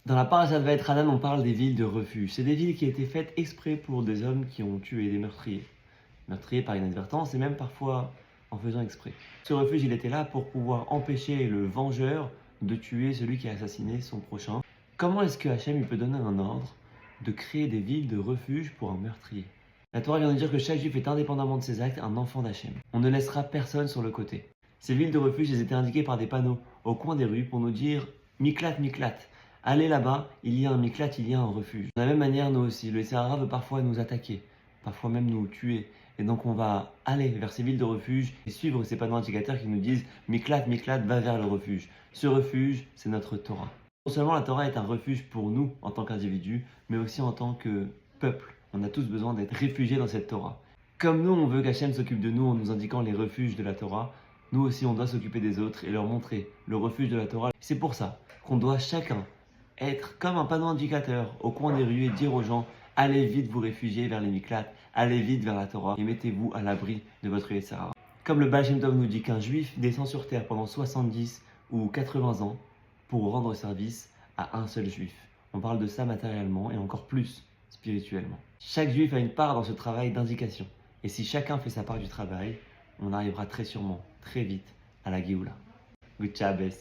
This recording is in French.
Dans la Parashat Vaïtranan, on parle des villes de refuge. C'est des villes qui étaient faites exprès pour des hommes qui ont tué des meurtriers. Meurtriers par inadvertance et même parfois en faisant exprès. Ce refuge, il était là pour pouvoir empêcher le vengeur de tuer celui qui a assassiné son prochain. Comment est-ce que Hachem il peut donner un ordre de créer des villes de refuge pour un meurtrier? La Torah vient de dire que chaque juif est indépendamment de ses actes un enfant d'Hachem. On ne laissera personne sur le côté. Ces villes de refuge, elles étaient indiquées par des panneaux au coin des rues pour nous dire Miklat, Miklat. Allez là-bas, il y a un Miklat, il y a un refuge. De la même manière, nous aussi, le Sahara veut parfois nous attaquer, parfois même nous tuer. Et donc on va aller vers ces villes de refuge et suivre ces panneaux indicateurs qui nous disent Miklat, Miklat, va vers le refuge. Ce refuge, c'est notre Torah. Non seulement la Torah est un refuge pour nous en tant qu'individus, mais aussi en tant que peuple. On a tous besoin d'être réfugiés dans cette Torah. Comme nous, on veut qu'Hachem s'occupe de nous en nous indiquant les refuges de la Torah, nous aussi on doit s'occuper des autres et leur montrer le refuge de la Torah. C'est pour ça qu'on doit chacun être comme un panneau indicateur au coin des rues et dire aux gens allez vite vous réfugier vers les Miklats, allez vite vers la Torah et mettez-vous à l'abri de votre Yetzirah. Comme le Baal Shem Tov nous dit qu'un juif descend sur terre pendant 70 ou 80 ans pour rendre service à un seul juif. On parle de ça matériellement et encore plus spirituellement. Chaque juif a une part dans ce travail d'indication. Et si chacun fait sa part du travail, on arrivera très sûrement, très vite, à la Géoula. Good Shabbos.